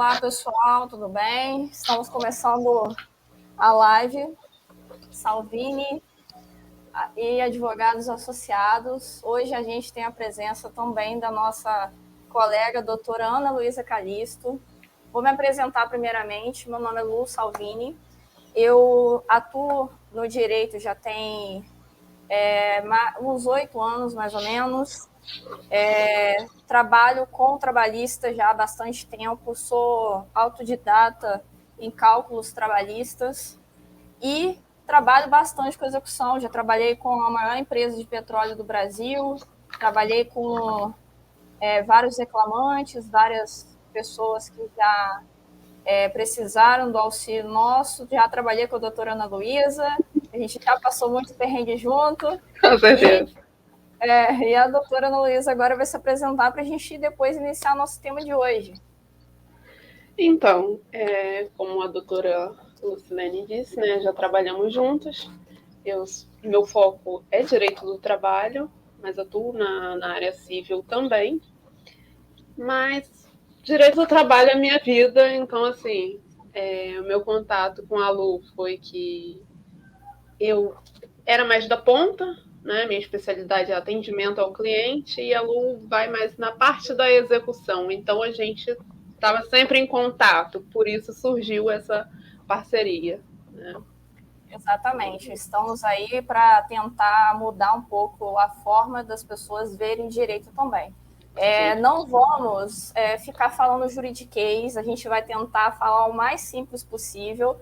Olá, pessoal, tudo bem? Estamos começando a live Salvini e Advogados Associados. Hoje a gente tem a presença também da nossa colega, doutora Ana Luísa Calisto. Vou me apresentar primeiramente, meu nome é Lu Salvini. Eu atuo no direito já tem uns 8 anos, mais ou menos. Trabalho com trabalhista já há bastante tempo, sou autodidata em cálculos trabalhistas e trabalho bastante com execução. Já trabalhei com a maior empresa de petróleo do Brasil, trabalhei com vários reclamantes, várias pessoas que já precisaram do auxílio nosso. Já trabalhei com a doutora Ana Luísa, a gente já passou muito perrengue junto. Com certeza. E a doutora Ana Luísa agora vai se apresentar para a gente depois iniciar nosso tema de hoje. Então, como a doutora Lucilene disse, né, já trabalhamos juntas. Meu foco é direito do trabalho, mas atuo na área civil também. Mas direito do trabalho é minha vida, então, assim, o meu contato com a Lu foi que eu era mais da ponta, né? Minha especialidade é atendimento ao cliente e a Lu vai mais na parte da execução. Então a gente estava sempre em contato, por isso surgiu essa parceria, né? Exatamente. Estamos aí para tentar mudar um pouco a forma das pessoas verem direito também. Não vamos ficar falando juridiquês, a gente vai tentar falar o mais simples possível.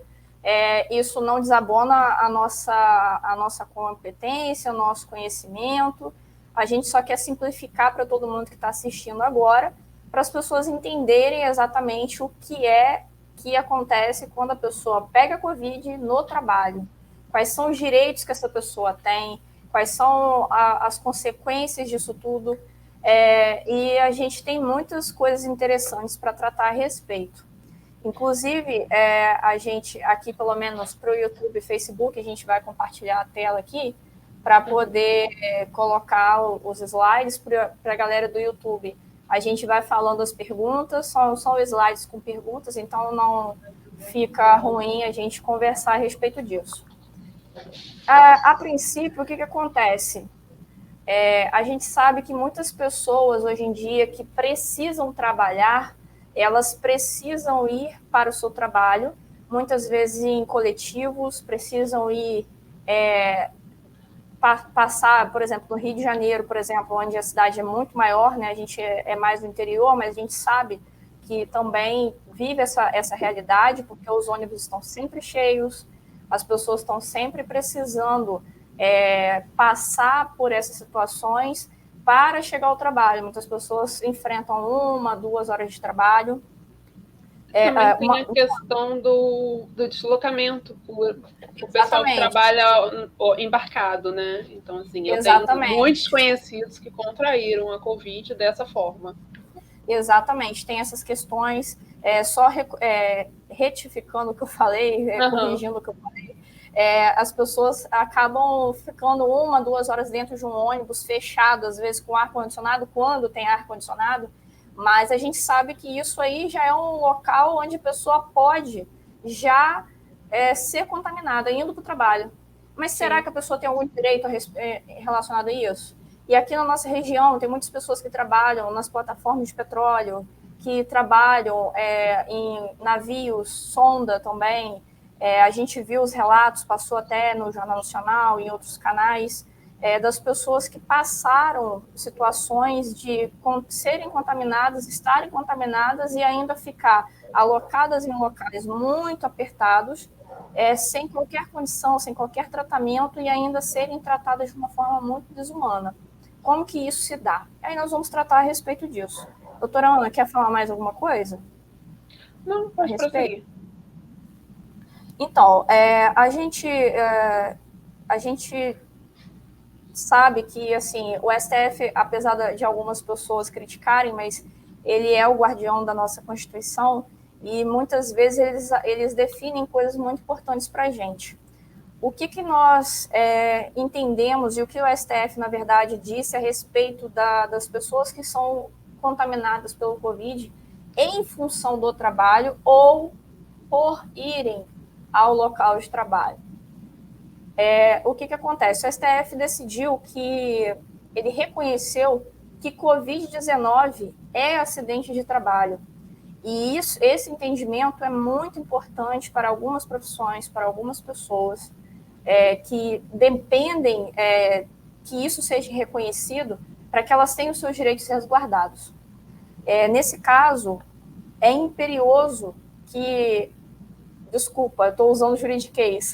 Isso não desabona a nossa competência, o nosso conhecimento. A gente só quer simplificar para todo mundo que está assistindo agora, para as pessoas entenderem exatamente o que acontece quando a pessoa pega Covid no trabalho. Quais são os direitos que essa pessoa tem, quais são as consequências disso tudo. E a gente tem muitas coisas interessantes para tratar a respeito. Inclusive, a gente aqui, pelo menos para o YouTube e Facebook, a gente vai compartilhar a tela aqui para poder colocar os slides para a galera do YouTube. A gente vai falando as perguntas, são slides com perguntas, então não fica ruim a gente conversar a respeito disso. A princípio, o que acontece? A gente sabe que muitas pessoas hoje em dia que precisam trabalhar, elas precisam ir para o seu trabalho, muitas vezes em coletivos, precisam ir passar, por exemplo, no Rio de Janeiro, por exemplo, onde a cidade é muito maior, né? A gente é mais no interior, mas a gente sabe que também vive essa realidade, porque os ônibus estão sempre cheios, as pessoas estão sempre precisando passar por essas situações para chegar ao trabalho. Muitas pessoas enfrentam 1-2 horas de trabalho. Também tem a questão do deslocamento, o pessoal que trabalha embarcado, né? Então, assim, eu tenho muitos conhecidos que contraíram a Covid dessa forma. Exatamente, tem essas questões, só retificando o que eu falei, corrigindo o que eu falei, as pessoas acabam ficando 1-2 horas dentro de um ônibus fechado, às vezes com ar-condicionado, quando tem ar-condicionado, mas a gente sabe que isso aí já é um local onde a pessoa pode já ser contaminada, indo para o trabalho. Mas será que a pessoa tem algum direito relacionado a isso? E aqui na nossa região tem muitas pessoas que trabalham nas plataformas de petróleo, que trabalham em navios, sonda também. A gente viu os relatos, passou até no Jornal Nacional, em outros canais, das pessoas que passaram situações de serem contaminadas, estarem contaminadas e ainda ficar alocadas em locais muito apertados, sem qualquer condição, sem qualquer tratamento e ainda serem tratadas de uma forma muito desumana. Como que isso se dá? Aí nós vamos tratar a respeito disso. Doutora Ana, quer falar mais alguma coisa? Não, pode prosseguir. Então, a gente sabe que assim, o STF, apesar de algumas pessoas criticarem, mas ele é o guardião da nossa Constituição e muitas vezes eles definem coisas muito importantes para a gente. O que nós entendemos e o que o STF, na verdade, disse a respeito das pessoas que são contaminadas pelo Covid em função do trabalho ou por irem ao local de trabalho. O que acontece? O STF decidiu que ele reconheceu que Covid-19 é acidente de trabalho. E esse entendimento é muito importante para algumas profissões, para algumas pessoas que dependem que isso seja reconhecido para que elas tenham os seus direitos resguardados. Nesse caso, é imperioso que... Desculpa, eu estou usando juridiquês.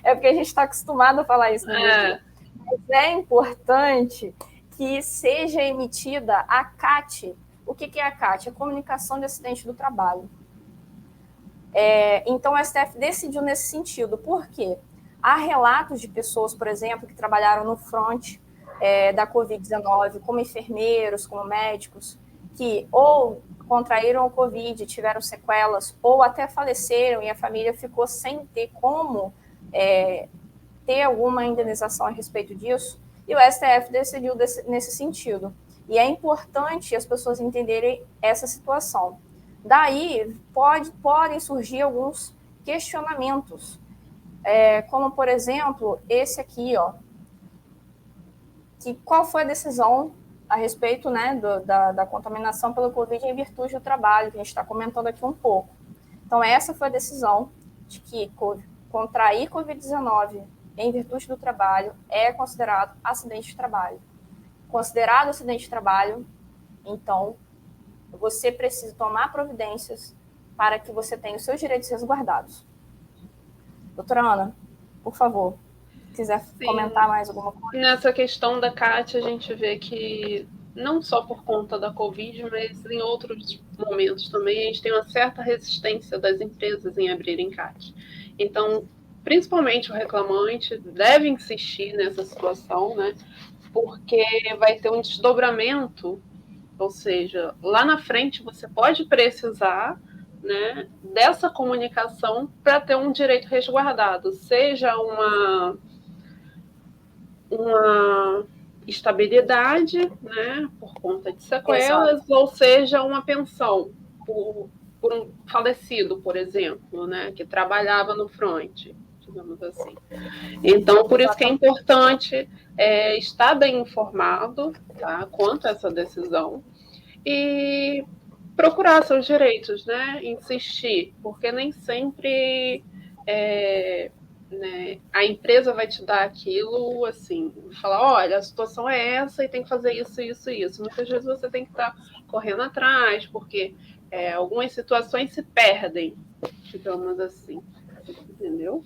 É porque a gente está acostumado a falar isso no dia. Mas é importante que seja emitida a CAT. O que é a CAT? A Comunicação de Acidente do Trabalho. Então, o STF decidiu nesse sentido. Por quê? Há relatos de pessoas, por exemplo, que trabalharam no front da Covid-19, como enfermeiros, como médicos, que ou contraíram o Covid, tiveram sequelas, ou até faleceram e a família ficou sem ter como ter alguma indenização a respeito disso, e o STF decidiu nesse sentido. E é importante as pessoas entenderem essa situação. Daí, podem surgir alguns questionamentos, como, por exemplo, esse aqui, que qual foi a decisão a respeito, né, da contaminação pelo Covid em virtude do trabalho, que a gente está comentando aqui um pouco. Então, essa foi a decisão de que contrair Covid-19 em virtude do trabalho é considerado acidente de trabalho. Considerado acidente de trabalho, então, você precisa tomar providências para que você tenha os seus direitos resguardados. Doutora Ana, por favor, se quiser comentar mais alguma coisa. Nessa questão da CAT, a gente vê que, não só por conta da Covid, mas em outros momentos também, a gente tem uma certa resistência das empresas em abrirem CAT. Então, principalmente o reclamante deve insistir nessa situação, né? Porque vai ter um desdobramento, ou seja, lá na frente você pode precisar, né, dessa comunicação para ter um direito resguardado, seja uma estabilidade, né, por conta de sequelas, exato, ou seja, uma pensão por um falecido, por exemplo, né, que trabalhava no front, digamos assim. Então, por isso que é importante estar bem informado, tá, quanto a essa decisão e procurar seus direitos, né, insistir, porque nem sempre né, a empresa vai te dar aquilo, assim, falar, olha, a situação é essa e tem que fazer isso, isso, isso. Muitas vezes você tem que estar correndo atrás, porque algumas situações se perdem, digamos assim, entendeu?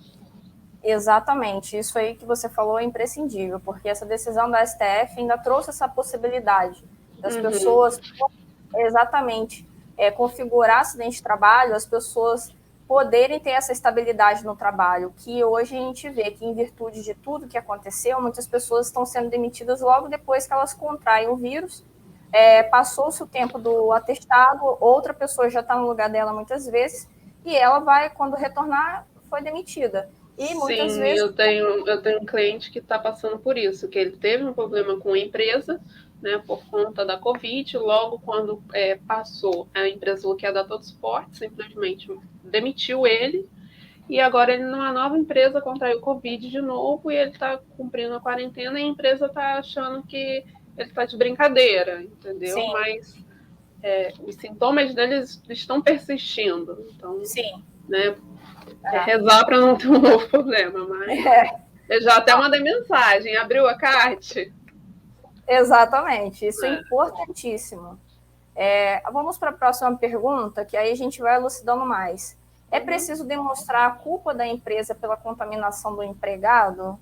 Exatamente, isso aí que você falou é imprescindível, porque essa decisão da STF ainda trouxe essa possibilidade das pessoas, exatamente, configurar acidente de trabalho, as pessoas poderem ter essa estabilidade no trabalho, que hoje a gente vê que, em virtude de tudo que aconteceu, muitas pessoas estão sendo demitidas logo depois que elas contraem o vírus, passou-se o tempo do atestado, outra pessoa já está no lugar dela muitas vezes, e ela vai, quando retornar, foi demitida. E muitas vezes... eu tenho um cliente que está passando por isso, que ele teve um problema com a empresa, né, por conta da Covid, logo quando passou, a empresa falou que ia dar todo suporte, simplesmente demitiu ele, e agora ele numa nova empresa contraiu Covid de novo, e ele está cumprindo a quarentena, e a empresa está achando que ele está de brincadeira, entendeu? Sim. Mas os sintomas deles estão persistindo, então, sim, né, rezar para não ter um novo problema, mas eu já até mandei mensagem, abriu a CAT? Exatamente, isso é importantíssimo. Vamos para a próxima pergunta, que aí a gente vai elucidando mais. É preciso demonstrar a culpa da empresa pela contaminação do empregado?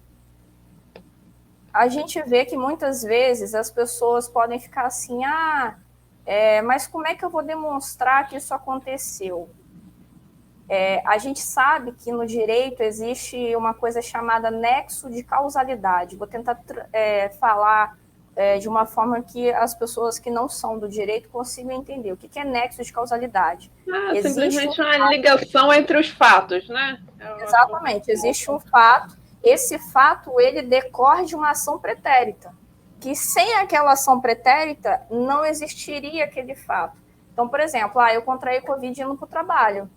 A gente vê que muitas vezes as pessoas podem ficar assim, mas como é que eu vou demonstrar que isso aconteceu? A gente sabe que no direito existe uma coisa chamada nexo de causalidade. Vou tentar falar de uma forma que as pessoas que não são do direito consigam entender. O que é nexo de causalidade? Simplesmente uma ligação entre os fatos, né? Exatamente. Existe um fato. Esse fato, ele decorre de uma ação pretérita. que sem aquela ação pretérita não existiria aquele fato. Então, por exemplo, eu contraí Covid indo para o trabalho.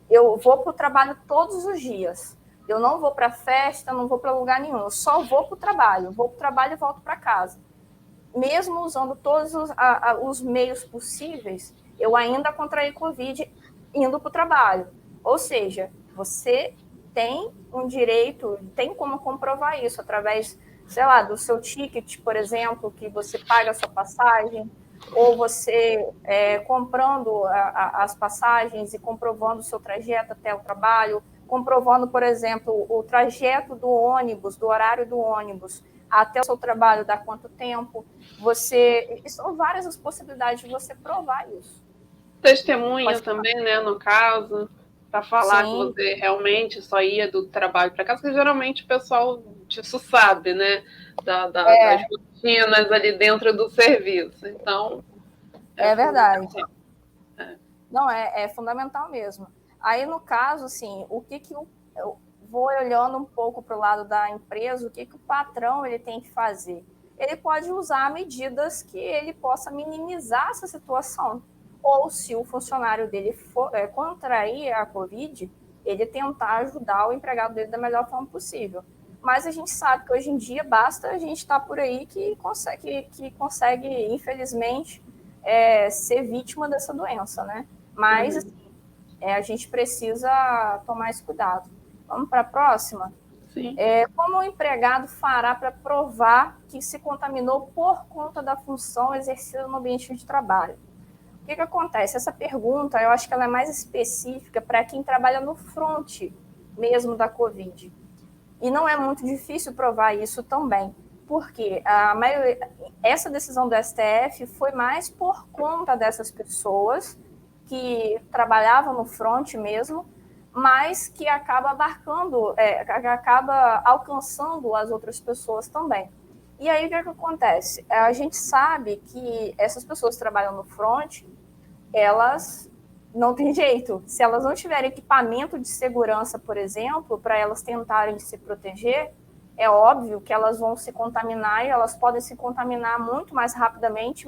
Eu vou para o trabalho todos os dias. Eu não vou para festa, não vou para lugar nenhum. Eu só vou para o trabalho. Vou para o trabalho e volto para casa. Mesmo usando todos os meios possíveis, eu ainda contraí Covid indo para o trabalho. Ou seja, você tem um direito, tem como comprovar isso através, sei lá, do seu ticket, por exemplo, que você paga a sua passagem, ou você comprando as passagens e comprovando o seu trajeto até o trabalho, comprovando, por exemplo, o trajeto do ônibus, do horário do ônibus, até o seu trabalho, dá quanto tempo, são várias as possibilidades de você provar isso. Testemunha também, né, no caso, para falar que você realmente só ia do trabalho para casa, porque geralmente o pessoal disso sabe, né, das rotinas ali dentro do serviço. Então, é verdade. Não, é fundamental mesmo. Aí, no caso, assim, o que eu vou olhando um pouco para o lado da empresa, o que o patrão ele tem que fazer? Ele pode usar medidas que ele possa minimizar essa situação. Ou, se o funcionário dele for contrair a Covid, ele tentar ajudar o empregado dele da melhor forma possível. Mas a gente sabe que hoje em dia basta a gente estar por aí que consegue infelizmente, ser vítima dessa doença, né? Mas assim, a gente precisa tomar esse cuidado. Vamos para a próxima? Sim. Como o empregado fará para provar que se contaminou por conta da função exercida no ambiente de trabalho? O que acontece? Essa pergunta, eu acho que ela é mais específica para quem trabalha no front mesmo da Covid. E não é muito difícil provar isso também, porque essa decisão do STF foi mais por conta dessas pessoas que trabalhavam no front mesmo, mas que acaba acaba alcançando as outras pessoas também. E aí o que acontece? A gente sabe que essas pessoas que trabalham no front, elas não tem jeito. Se elas não tiverem equipamento de segurança, por exemplo, para elas tentarem se proteger, é óbvio que elas vão se contaminar e elas podem se contaminar muito mais rapidamente,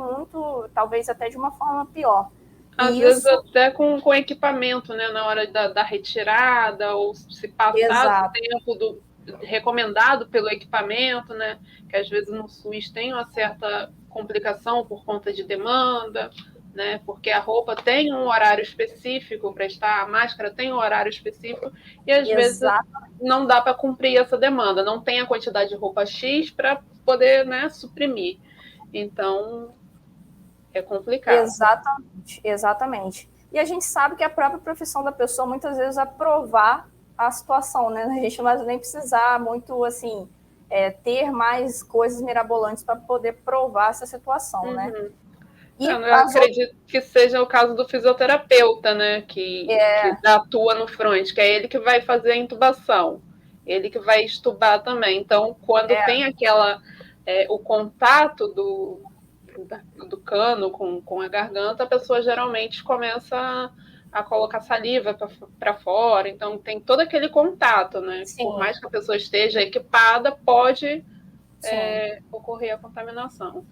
talvez até de uma forma pior. Às vezes até com equipamento, né, na hora da retirada, ou se passar o tempo recomendado pelo equipamento, né, que às vezes no SUS tem uma certa complicação por conta de demanda, né, porque a roupa tem um horário específico para estar, a máscara tem um horário específico, e às vezes não dá para cumprir essa demanda, não tem a quantidade de roupa X para poder, né, suprimir. Então, é complicado. Exatamente. E a gente sabe que a própria profissão da pessoa muitas vezes aprovar a situação, né? A gente não vai nem precisar muito, assim, ter mais coisas mirabolantes para poder provar essa situação, né? E eu acredito que seja o caso do fisioterapeuta, né? Que atua no front, que é ele que vai fazer a intubação, ele que vai estubar também. Então, quando tem o contato do cano com a garganta, a pessoa geralmente começa a colocar saliva para fora, então tem todo aquele contato, né? Sim. Por mais que a pessoa esteja equipada, pode ocorrer a contaminação.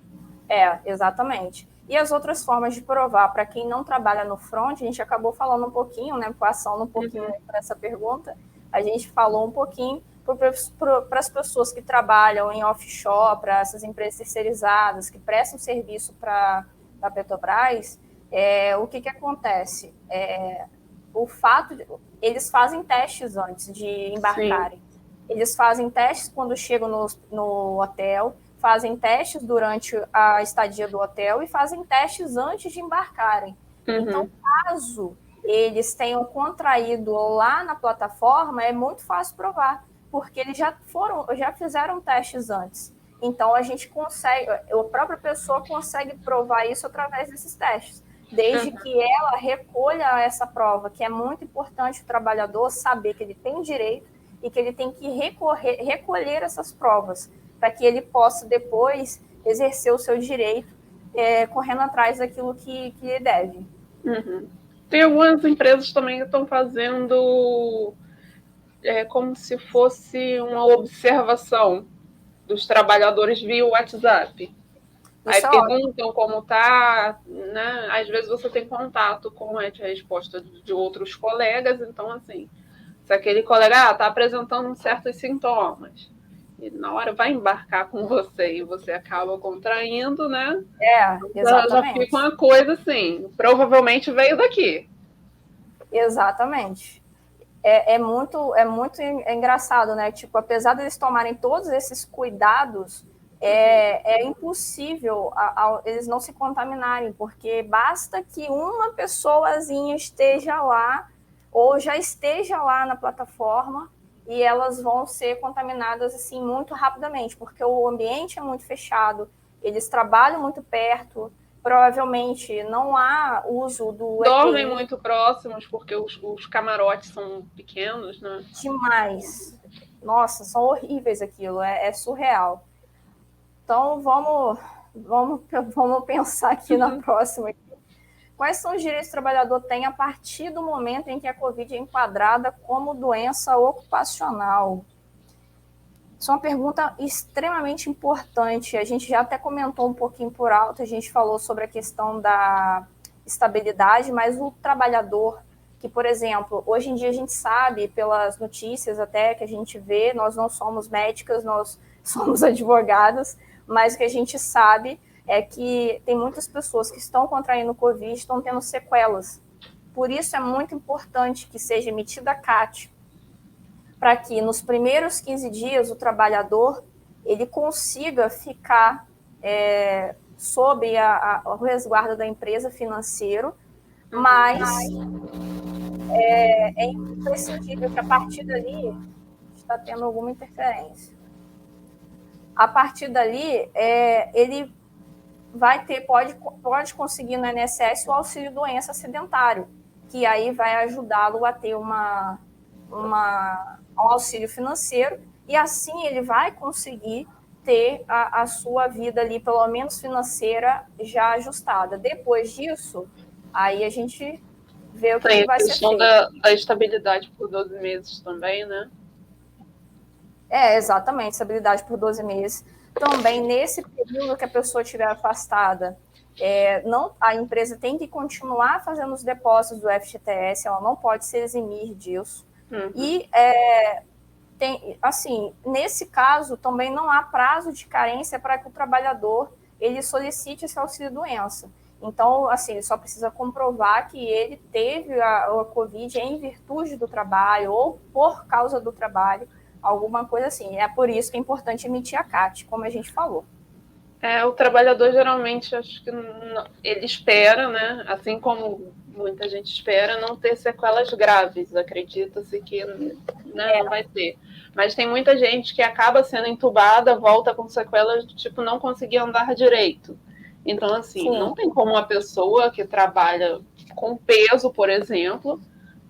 Exatamente. E as outras formas de provar, para quem não trabalha no front, a gente acabou falando um pouquinho, né, passando um pouquinho para essa pergunta, a gente falou um pouquinho para as pessoas que trabalham em offshore, para essas empresas terceirizadas, que prestam serviço para a Petrobras, o que acontece? O fato eles fazem testes antes de embarcarem. Sim. Eles fazem testes quando chegam no hotel, fazem testes durante a estadia do hotel e fazem testes antes de embarcarem. Então, caso eles tenham contraído lá na plataforma, é muito fácil provar, porque eles já fizeram testes antes. Então, a própria pessoa consegue provar isso através desses testes, desde que ela recolha essa prova, que é muito importante o trabalhador saber que ele tem direito e que ele tem que recolher essas provas, para que ele possa depois exercer o seu direito, correndo atrás daquilo que ele deve. Tem algumas empresas também que estão fazendo como se fosse uma observação, dos trabalhadores via WhatsApp. Aí perguntam como tá, né? Às vezes você tem contato com a resposta de outros colegas, então, assim, se aquele colega está apresentando certos sintomas, e na hora vai embarcar com você e você acaba contraindo, né? Exatamente. Já fica uma coisa assim, provavelmente veio daqui. Exatamente. É muito engraçado, né? Tipo, apesar de eles tomarem todos esses cuidados, é impossível eles não se contaminarem, porque basta que uma pessoazinha esteja lá ou já esteja lá na plataforma e elas vão ser contaminadas assim muito rapidamente, porque o ambiente é muito fechado, eles trabalham muito perto, provavelmente não há uso do Dormem EPI. muito próximos, porque os camarotes são pequenos, né? Demais. Nossa, são horríveis aquilo, é surreal. Então, vamos pensar aqui na próxima. Quais são os direitos que o trabalhador tem a partir do momento em que a Covid é enquadrada como doença ocupacional? Isso é uma pergunta extremamente importante. A gente já até comentou um pouquinho por alto, a gente falou sobre a questão da estabilidade, mas o trabalhador que, por exemplo, hoje em dia a gente sabe, pelas notícias até que a gente vê, nós não somos médicas, nós somos advogadas, mas o que a gente sabe é que tem muitas pessoas que estão contraindo Covid, estão tendo sequelas. Por isso é muito importante que seja emitida a CAT, para que nos primeiros 15 dias o trabalhador ele consiga ficar sob o resguardo da empresa financeiro, mas é imprescindível que a partir dali está tendo alguma interferência. A partir dali, ele vai ter, pode conseguir no INSS o auxílio doença acidentário, que aí vai ajudá-lo a ter um auxílio financeiro, e assim ele vai conseguir ter a sua vida ali, pelo menos financeira, já ajustada. Depois disso, aí a gente vê o que vai ser feito. Da estabilidade por 12 meses também, né? Exatamente, estabilidade por 12 meses. Também, nesse período que a pessoa estiver afastada, a empresa tem que continuar fazendo os depósitos do FGTS, ela não pode se eximir disso. E, assim, nesse caso, também não há prazo de carência para que o trabalhador ele solicite esse auxílio-doença. Então, assim, ele só precisa comprovar que ele teve a Covid em virtude do trabalho ou por causa do trabalho, alguma coisa assim. É por isso que é importante emitir a CAT, como a gente falou. O trabalhador geralmente, acho que ele espera, né? Assim como muita gente espera, não ter sequelas graves. Acredita-se que não vai ter. Mas tem muita gente que acaba sendo entubada, volta com sequelas do tipo não conseguir andar direito. Então, assim, Sim. Não tem como uma pessoa que trabalha com peso, por exemplo,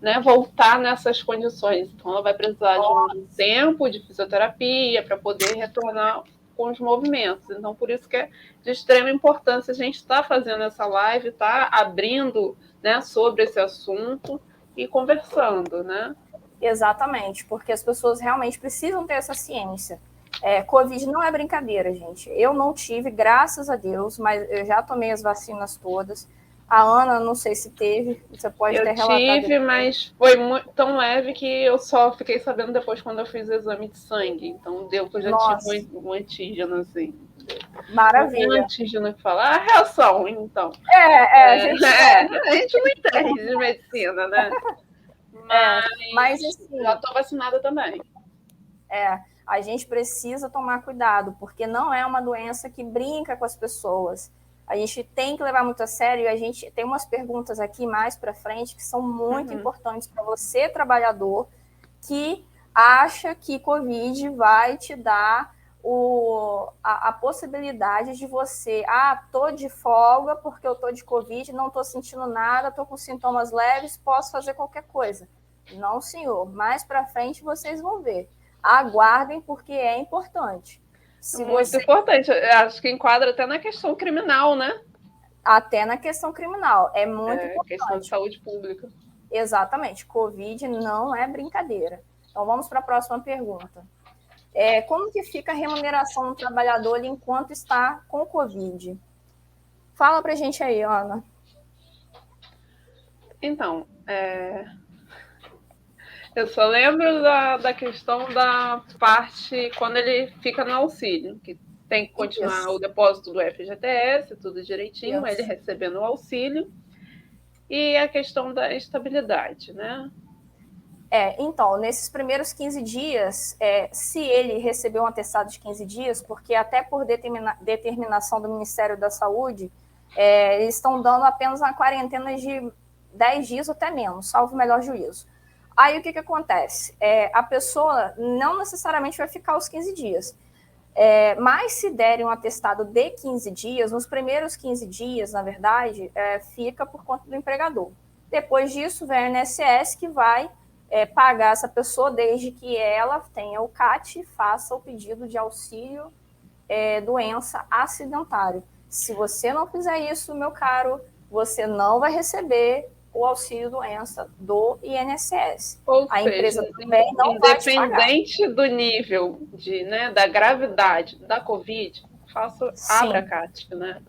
né, voltar nessas condições. Então, ela vai precisar de um tempo de fisioterapia para poder retornar com os movimentos. Então, por isso que é de extrema importância a gente estar fazendo essa live, estar abrindo, né, sobre esse assunto e conversando, né? Exatamente, porque as pessoas realmente precisam ter essa ciência. Covid não é brincadeira, gente. Eu não tive, graças a Deus, mas eu já tomei as vacinas todas. A Ana, não sei se teve, você pode ter relatado. Eu tive, mas foi tão leve que eu só fiquei sabendo depois quando eu fiz o exame de sangue. Então deu que eu já tive um antígeno, assim. Maravilha. Um antígeno que fala, a reação, então. A gente não entende de medicina, né? Mas assim, já estou vacinada também. A gente precisa tomar cuidado, porque não é uma doença que brinca com as pessoas. A gente tem que levar muito a sério, e a gente tem umas perguntas aqui mais para frente que são muito importantes para você, trabalhador, que acha que Covid vai te dar a possibilidade de você, tô de folga porque eu tô de Covid, não tô sentindo nada, tô com sintomas leves, posso fazer qualquer coisa. Não, senhor. Mais para frente vocês vão ver. Aguardem, porque é importante. Muito importante. Eu acho que enquadra até na questão criminal, né? Até na questão criminal. É muito importante. Questão de saúde pública. Exatamente. Covid não é brincadeira. Então, vamos para a próxima pergunta. Como que fica a remuneração do trabalhador enquanto está com Covid? Fala para a gente aí, Ana. Então, eu só lembro da questão da parte quando ele fica no auxílio, que tem que continuar Isso. o depósito do FGTS, tudo direitinho, ele Isso. recebendo o auxílio, e a questão da estabilidade, né? Então, nesses primeiros 15 dias, se ele recebeu um atestado de 15 dias, porque até por determinação do Ministério da Saúde, eles estão dando apenas uma quarentena de 10 dias ou até menos, salvo o melhor juízo. Aí o que acontece? A pessoa não necessariamente vai ficar os 15 dias, mas se derem um atestado de 15 dias, nos primeiros 15 dias, na verdade, fica por conta do empregador. Depois disso, vem o INSS que vai pagar essa pessoa desde que ela tenha o CAT e faça o pedido de auxílio doença acidentário. Se você não fizer isso, meu caro, você não vai receber o auxílio doença do INSS. Ou A seja, empresa também não vai te pagar. independente do nível da gravidade da Covid, abra Sim. CAT, né?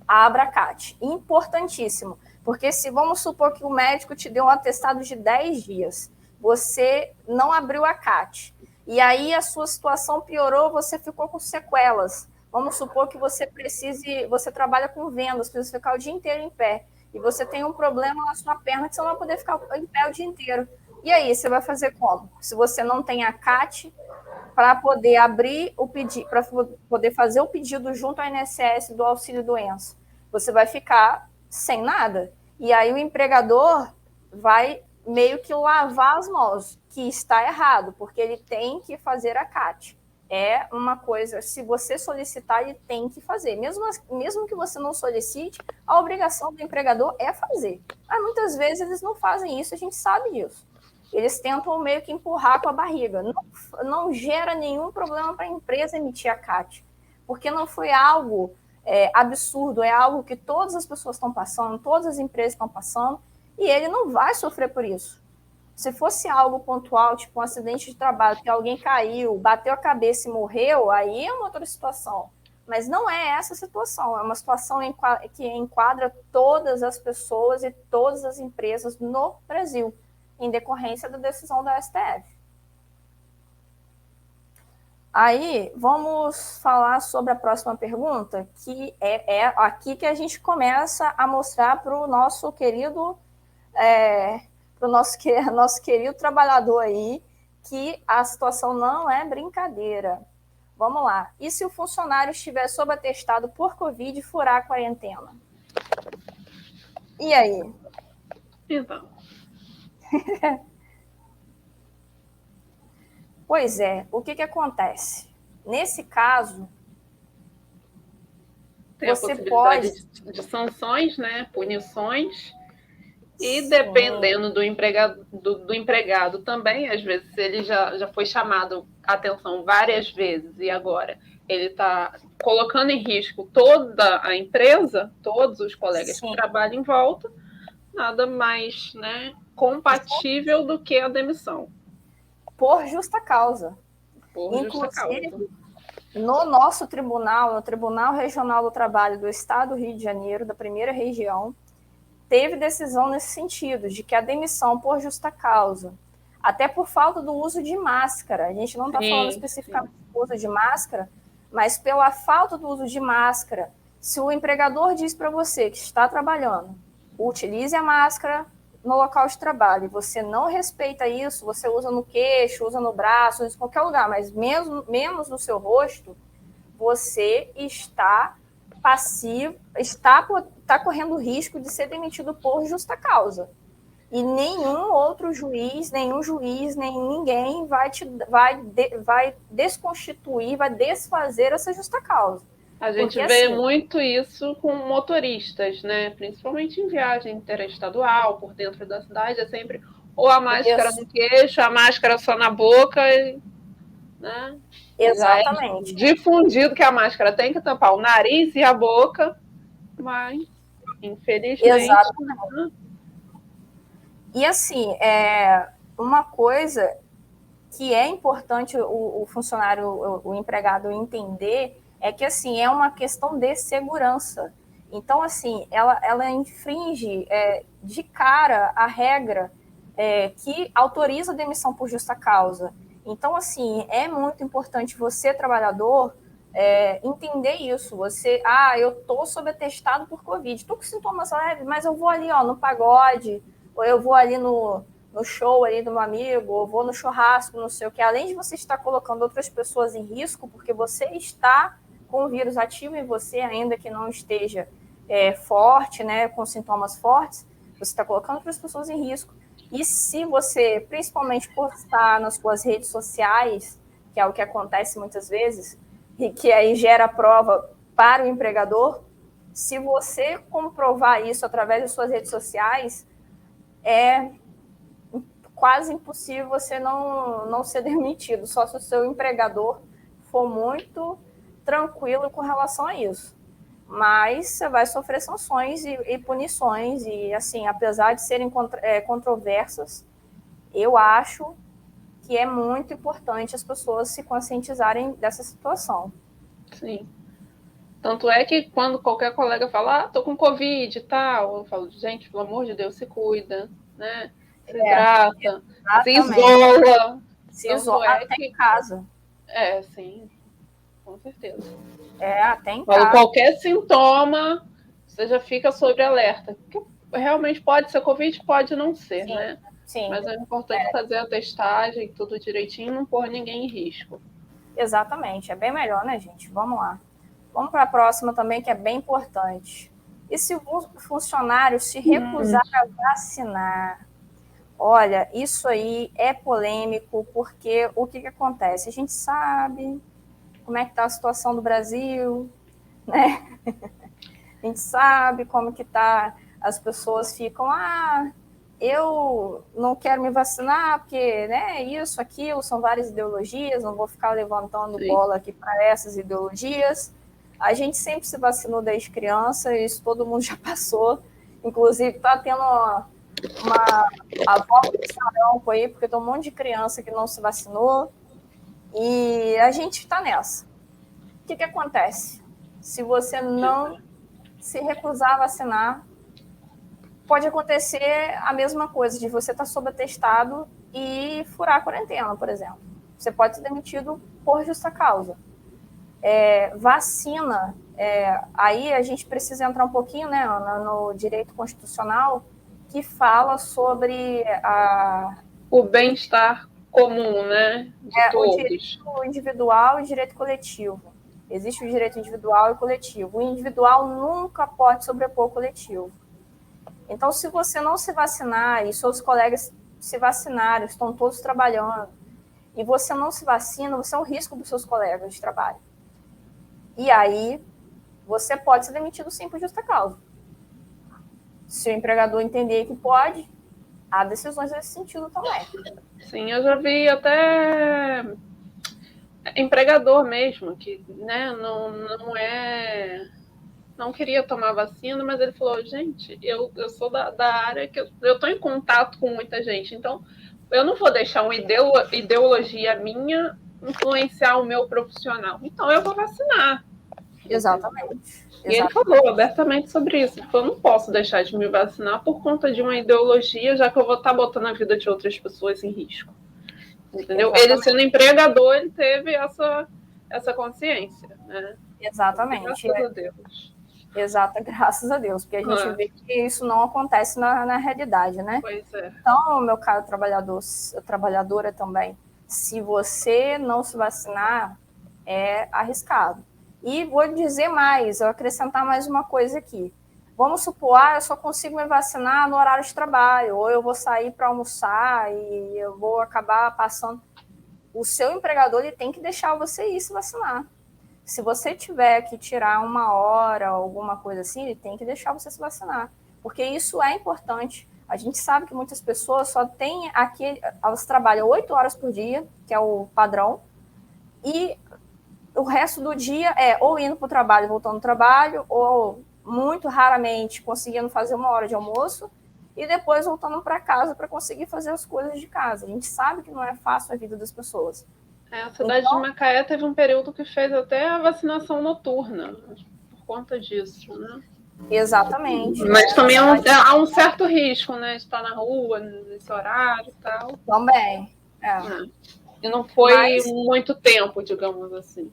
Abra CAT. Importantíssimo. Porque se vamos supor que o médico te deu um atestado de 10 dias, você não abriu a CAT, e aí a sua situação piorou, você ficou com sequelas. Vamos supor que você trabalha com vendas, precisa ficar o dia inteiro em pé, e você tem um problema na sua perna que você não vai poder ficar em pé o dia inteiro. E aí, você vai fazer como? Se você não tem a CAT, para poder abrir o pedido, para poder fazer o pedido junto ao INSS do auxílio doença. Você vai ficar sem nada. E aí o empregador vai meio que lavar as mãos, que está errado, porque ele tem que fazer a CAT. É uma coisa, se você solicitar, ele tem que fazer. Mesmo que você não solicite, a obrigação do empregador é fazer. Mas muitas vezes eles não fazem isso, a gente sabe disso. Eles tentam meio que empurrar com a barriga. Não gera nenhum problema para a empresa emitir a CAT, porque não foi algo absurdo, é algo que todas as pessoas estão passando, todas as empresas estão passando, e ele não vai sofrer por isso. Se fosse algo pontual, tipo um acidente de trabalho, que alguém caiu, bateu a cabeça e morreu, aí é uma outra situação. Mas não é essa situação, é uma situação que enquadra todas as pessoas e todas as empresas no Brasil, em decorrência da decisão da STF. Aí, vamos falar sobre a próxima pergunta, que é aqui que a gente começa a mostrar para o nosso querido nosso querido trabalhador aí, que a situação não é brincadeira. Vamos lá. E se o funcionário estiver sob atestado por Covid e furar a quarentena? E aí? Então. Pois é, o que acontece? Nesse caso, tem você a possibilidade pode... de sanções, né? Punições. E Sim. dependendo do empregado também, às vezes ele já foi chamado a atenção várias vezes e agora ele está colocando em risco toda a empresa, todos os colegas que trabalham em volta, nada mais, né, compatível do que a demissão. Por justa causa. Por justa causa. No nosso tribunal, no Tribunal Regional do Trabalho do Estado do Rio de Janeiro, da primeira região, teve decisão nesse sentido, de que a demissão por justa causa, até por falta do uso de máscara, a gente não está falando especificamente do uso de máscara, mas pela falta do uso de máscara, se o empregador diz para você que está trabalhando, utilize a máscara no local de trabalho, e você não respeita isso, você usa no queixo, usa no braço, usa em qualquer lugar, mas menos no seu rosto, você está passivo, está correndo o risco de ser demitido por justa causa. E nenhum outro juiz, nem ninguém vai desconstituir, vai desfazer essa justa causa. A gente vê muito isso com motoristas, né? Principalmente em viagem interestadual, por dentro da cidade, é sempre ou a máscara no queixo, a máscara só na boca, né? Exatamente. Já é difundido que a máscara tem que tampar o nariz e a boca, mas infelizmente. Exatamente. E assim, uma coisa que é importante o funcionário, o empregado entender é que, assim, é uma questão de segurança. Então, assim, ela infringe de cara a regra que autoriza a demissão por justa causa. Então, assim, é muito importante você, trabalhador, entender isso. Você, eu estou sob atestado por Covid, estou com sintomas leves, mas eu vou ali, no pagode, ou eu vou ali no show ali do meu amigo, ou vou no churrasco, não sei o que. Além de você estar colocando outras pessoas em risco, porque você está com o vírus ativo em você, ainda que não esteja forte, né, com sintomas fortes, você está colocando outras pessoas em risco. E se você, principalmente, postar nas suas redes sociais, que é o que acontece muitas vezes, e que aí gera prova para o empregador, se você comprovar isso através das suas redes sociais, é quase impossível você não ser demitido, só se o seu empregador for muito tranquilo com relação a isso. Mas você vai sofrer sanções e punições, e assim, apesar de serem controversas, eu acho que é muito importante as pessoas se conscientizarem dessa situação. Sim. Tanto é que quando qualquer colega fala, tô com Covid e tal, eu falo, gente, pelo amor de Deus, se cuida, né? Se hidrata, se isola. Se Tanto isola até em casa. Sim, com certeza. Até em Falo, casa. qualquer sintoma, você já fica sob alerta. Porque realmente pode ser Covid, pode não ser, Sim, né? sim. Mas é importante fazer a testagem, tudo direitinho, não pôr ninguém em risco. Exatamente, é bem melhor, né, gente? Vamos lá. Vamos para a próxima também, que é bem importante. E se o funcionário se recusar a vacinar? Olha, isso aí é polêmico, porque o que acontece? A gente sabe como é que está a situação do Brasil, né? A gente sabe como que está, as pessoas ficam, eu não quero me vacinar, porque, né, isso, aquilo, são várias ideologias, não vou ficar levantando bola aqui para essas ideologias. A gente sempre se vacinou desde criança, isso todo mundo já passou. Inclusive, está tendo a volta do sarampo aí, porque tem um monte de criança que não se vacinou. E a gente está nessa. O que acontece? Se você não se recusar a vacinar, pode acontecer a mesma coisa, de você estar sob atestado e furar a quarentena, por exemplo. Você pode ser demitido por justa causa. Vacina, aí a gente precisa entrar um pouquinho, né, no direito constitucional, que fala sobre o bem-estar comum, né, de o todos. direito individual e o direito coletivo. Existe o direito individual e coletivo. O individual nunca pode sobrepor o coletivo. Então, se você não se vacinar e seus colegas se vacinaram, estão todos trabalhando, e você não se vacina, você é um risco para os seus colegas de trabalho. E aí, você pode ser demitido sim por justa causa. Se o empregador entender que pode, há decisões nesse sentido também. Sim, eu já vi até empregador mesmo, que, né, não queria tomar vacina, mas ele falou, gente, eu sou da área que eu estou em contato com muita gente, então eu não vou deixar uma ideologia minha influenciar o meu profissional, então eu vou vacinar. Exatamente. E ele falou abertamente sobre isso. Ele falou, não posso deixar de me vacinar por conta de uma ideologia, já que eu vou estar botando a vida de outras pessoas em risco. Entendeu? Exatamente. Ele, sendo empregador, ele teve essa consciência, né? Exatamente. Graças a Deus. Exato, graças a Deus, porque a gente vê que isso não acontece na realidade, né? Pois é. Então, meu caro trabalhador, trabalhadora também, se você não se vacinar, é arriscado. E vou dizer mais, eu acrescentar mais uma coisa aqui. Vamos supor, eu só consigo me vacinar no horário de trabalho, ou eu vou sair para almoçar e eu vou acabar passando. O seu empregador ele tem que deixar você ir se vacinar. Se você tiver que tirar uma hora, alguma coisa assim, ele tem que deixar você se vacinar. Porque isso é importante. A gente sabe que muitas pessoas só têm aquele. Elas trabalham 8 horas por dia, que é o padrão, e o resto do dia é ou indo para o trabalho, voltando do trabalho, ou muito raramente conseguindo fazer uma hora de almoço, e depois voltando para casa para conseguir fazer as coisas de casa. A gente sabe que não é fácil a vida das pessoas. A cidade de Macaé teve um período que fez até a vacinação noturna, por conta disso, né? Exatamente. Mas também há um certo risco, né? De estar na rua, nesse horário e tal. Também. E não foi muito tempo, digamos assim.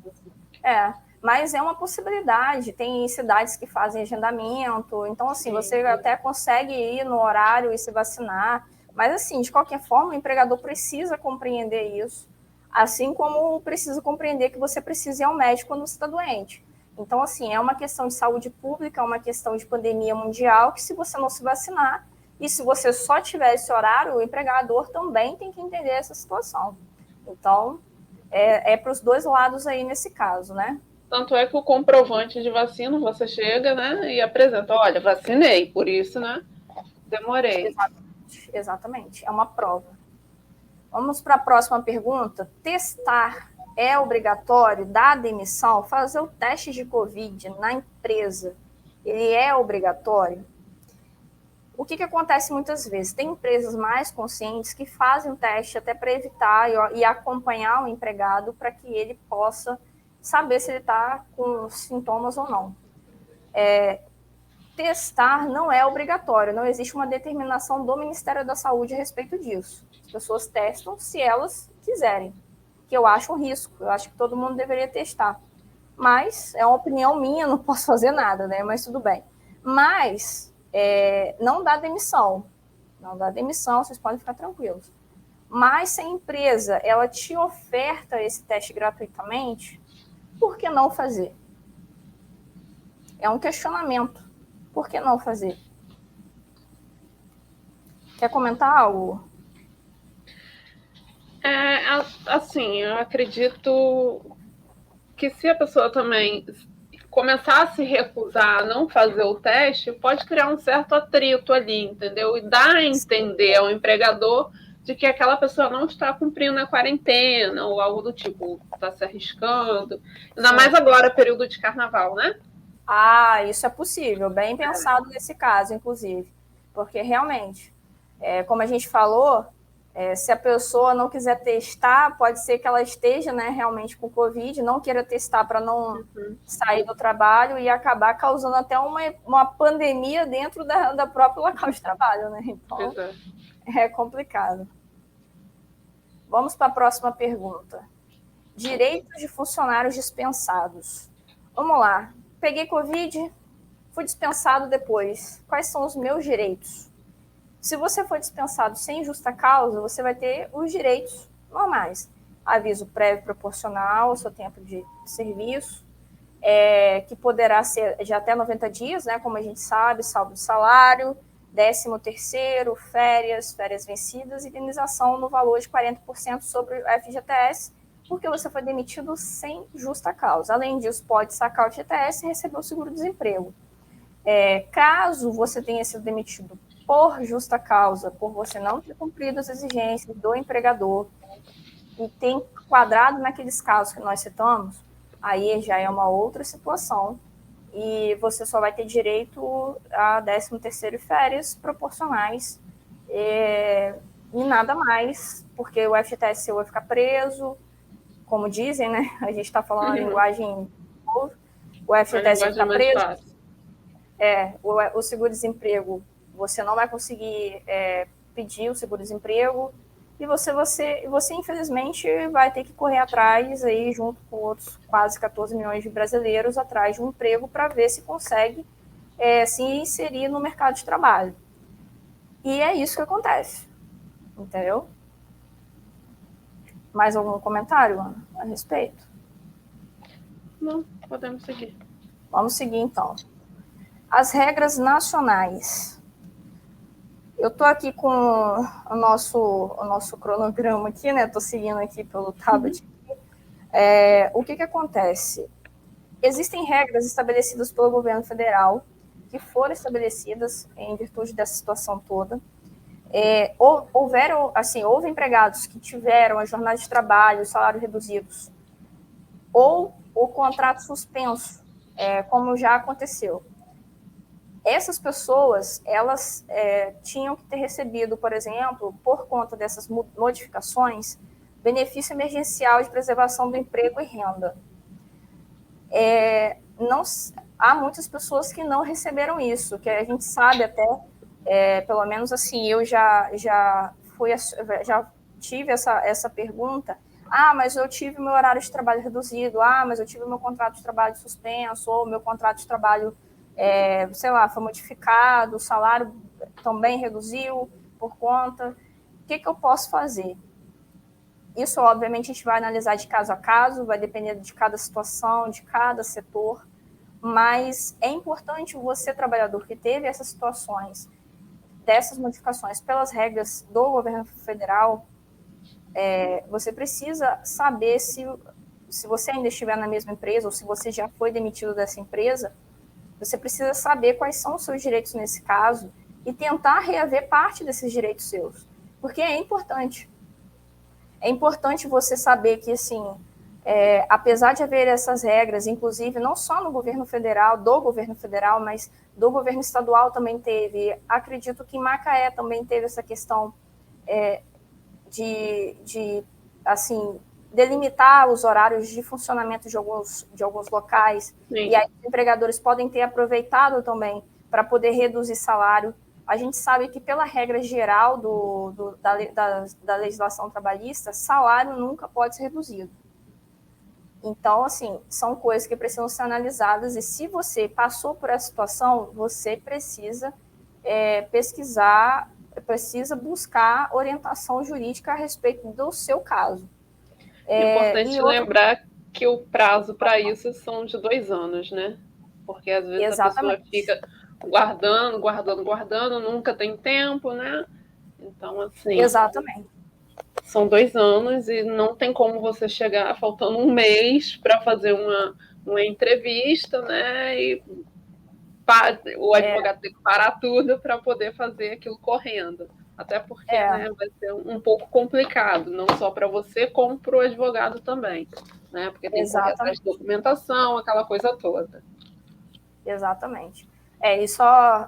Mas é uma possibilidade. Tem cidades que fazem agendamento. Então, assim, você até consegue ir no horário e se vacinar. Mas, assim, de qualquer forma, o empregador precisa compreender isso. Assim como precisa compreender que você precisa ir ao médico quando você está doente. Então, assim, é uma questão de saúde pública, é uma questão de pandemia mundial, que se você não se vacinar, e se você só tiver esse horário, o empregador também tem que entender essa situação. Então, é para os dois lados aí nesse caso, né? Tanto é que o comprovante de vacina, você chega, né, e apresenta, olha, vacinei, por isso, né, demorei. Exatamente, é uma prova. Vamos para a próxima pergunta. Testar é obrigatório? Dar demissão? Fazer o teste de Covid na empresa, ele é obrigatório? O que acontece muitas vezes? Tem empresas mais conscientes que fazem o teste até para evitar e acompanhar o empregado para que ele possa saber se ele está com sintomas ou não. Testar não é obrigatório, não existe uma determinação do Ministério da Saúde a respeito disso. As pessoas testam se elas quiserem, que eu acho um risco, eu acho que todo mundo deveria testar. Mas é uma opinião minha, não posso fazer nada, né? Mas tudo bem. Mas não dá demissão. Não dá demissão, vocês podem ficar tranquilos. Mas se a empresa ela te oferta esse teste gratuitamente, por que não fazer? É um questionamento. Por que não fazer? Quer comentar algo? Assim, eu acredito que se a pessoa também começar a se recusar a não fazer o teste, pode criar um certo atrito ali, entendeu? E dar a entender ao empregador de que aquela pessoa não está cumprindo a quarentena ou algo do tipo, está se arriscando. Ainda mais agora, período de carnaval, né? Isso é possível, bem pensado nesse caso, inclusive. Porque realmente, como a gente falou, se a pessoa não quiser testar, pode ser que ela esteja, né, realmente com Covid, não queira testar para não sair do trabalho e acabar causando até uma pandemia dentro da própria local de trabalho, né? Então, é complicado. Vamos para a próxima pergunta. Direitos de funcionários dispensados. Vamos lá. Peguei Covid, fui dispensado depois. Quais são os meus direitos? Se você for dispensado sem justa causa, você vai ter os direitos normais. Aviso prévio proporcional ao seu tempo de serviço, que poderá ser de até 90 dias, né, como a gente sabe, saldo de salário, 13º, férias vencidas, indenização no valor de 40% sobre o FGTS, porque você foi demitido sem justa causa. Além disso, pode sacar o FGTS e receber o seguro-desemprego. Caso você tenha sido demitido por justa causa, por você não ter cumprido as exigências do empregador e tem quadrado naqueles casos que nós citamos, aí já é uma outra situação e você só vai ter direito a 13º e férias proporcionais e nada mais, porque o FGTS vai ficar preso, como dizem, né? A gente está falando a linguagem, o FGTS vai ficar preso. O seguro-desemprego, você não vai conseguir pedir o seguro-desemprego e você, infelizmente, vai ter que correr atrás, aí, junto com outros quase 14 milhões de brasileiros, atrás de um emprego para ver se consegue se inserir no mercado de trabalho. E é isso que acontece, entendeu? Mais algum comentário, Ana, a respeito? Não, podemos seguir. Vamos seguir, então. As regras nacionais. Eu estou aqui com o nosso cronograma aqui, né? Estou seguindo aqui pelo tablet. O que acontece? Existem regras estabelecidas pelo governo federal que foram estabelecidas em virtude dessa situação toda. Houve empregados que tiveram a jornada de trabalho, o salário reduzidos, ou o contrato suspenso, como já aconteceu. essas pessoas, elas tinham que ter recebido, por exemplo, por conta dessas modificações, benefício emergencial de preservação do emprego e renda. Não, há muitas pessoas que não receberam isso, que a gente sabe até, pelo menos assim, eu já tive essa pergunta, mas eu tive meu horário de trabalho reduzido, mas eu tive meu contrato de trabalho suspenso, ou meu contrato de trabalho, sei lá, foi modificado, o salário também reduziu por conta. O que eu posso fazer? Isso, obviamente, a gente vai analisar de caso a caso, vai depender de cada situação, de cada setor, mas é importante você, trabalhador que teve essas situações, dessas modificações pelas regras do governo federal, você precisa saber se você ainda estiver na mesma empresa ou se você já foi demitido dessa empresa, você precisa saber quais são os seus direitos nesse caso e tentar reaver parte desses direitos seus, porque é importante. É importante você saber que, assim, apesar de haver essas regras, inclusive não só no governo federal, do governo federal, mas do governo estadual também teve, acredito que em Macaé também teve essa questão de assim, delimitar os horários de funcionamento de alguns locais. Sim. E aí os empregadores podem ter aproveitado também para poder reduzir salário. A gente sabe que, pela regra geral da legislação trabalhista, salário nunca pode ser reduzido. Então, assim, são coisas que precisam ser analisadas, e se você passou por essa situação, você precisa pesquisar, precisa buscar orientação jurídica a respeito do seu caso. É importante lembrar que o prazo para isso são de 2 anos, né? Porque às vezes Exatamente. A pessoa fica guardando, nunca tem tempo, né? Então, assim... Exatamente. São 2 anos e não tem como você chegar faltando um mês para fazer uma entrevista, né? E o advogado tem que parar tudo para poder fazer aquilo correndo. Até porque né, vai ser um pouco complicado, não só para você, como para o advogado também. Né? Porque tem que correr atrás de documentação, aquela coisa toda. Exatamente. E só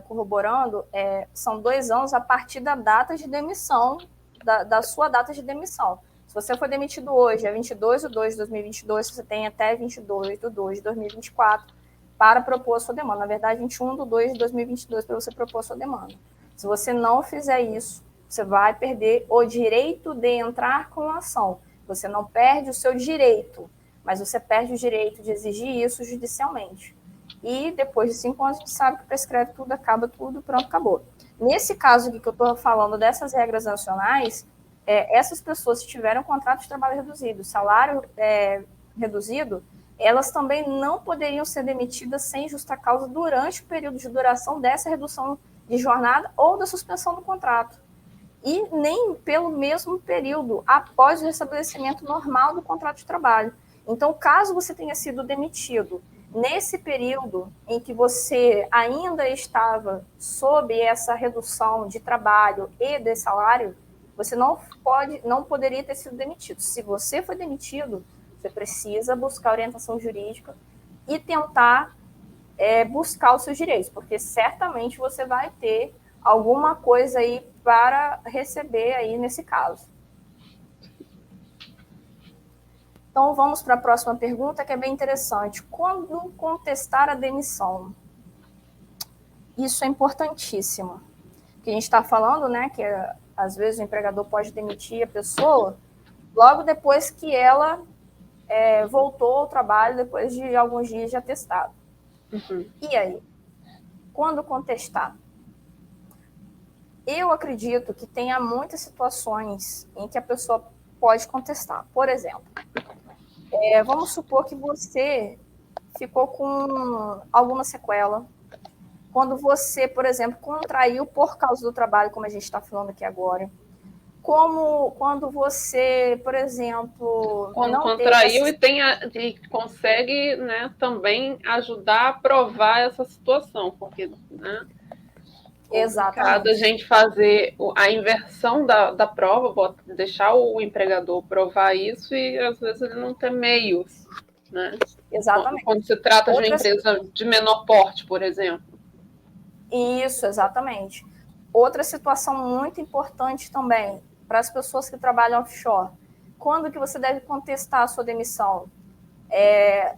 corroborando, são 2 anos a partir da data de demissão, da sua data de demissão. Se você foi demitido hoje, é 22/2/2022, você tem até 22/2/2024 para propor a sua demanda. Na verdade, 21/2/2022 para você propor a sua demanda. Se você não fizer isso, você vai perder o direito de entrar com a ação. Você não perde o seu direito, mas você perde o direito de exigir isso judicialmente. E depois de 5 anos, a gente sabe que prescreve tudo, acaba tudo, pronto, acabou. Nesse caso aqui que eu estou falando dessas regras nacionais, essas pessoas que tiveram contrato de trabalho reduzido, salário reduzido, elas também não poderiam ser demitidas sem justa causa durante o período de duração dessa redução de jornada ou da suspensão do contrato. E nem pelo mesmo período após o restabelecimento normal do contrato de trabalho. Então, caso você tenha sido demitido nesse período em que você ainda estava sob essa redução de trabalho e de salário, você não poderia ter sido demitido. Se você foi demitido, você precisa buscar orientação jurídica e tentar buscar os seus direitos, porque certamente você vai ter alguma coisa aí para receber aí nesse caso. Então, vamos para a próxima pergunta, que é bem interessante. Quando contestar a demissão? Isso é importantíssimo. Que a gente está falando, né, que às vezes o empregador pode demitir a pessoa logo depois que ela voltou ao trabalho, depois de alguns dias de atestado. Uhum. E aí? Quando contestar? Eu acredito que tenha muitas situações em que a pessoa pode contestar. Por exemplo, vamos supor que você ficou com alguma sequela. Quando você, por exemplo, contraiu por causa do trabalho, como a gente está falando aqui agora. Como quando você, por exemplo... Quando contraiu e consegue, né, também ajudar a provar essa situação, porque... Né, exatamente. A gente fazer a inversão da prova, deixar o empregador provar isso e às vezes ele não tem meios, né? Exatamente. Quando se trata de uma empresa de menor porte, por exemplo. Isso, exatamente. Outra situação muito importante também, para as pessoas que trabalham offshore. Quando que você deve contestar a sua demissão?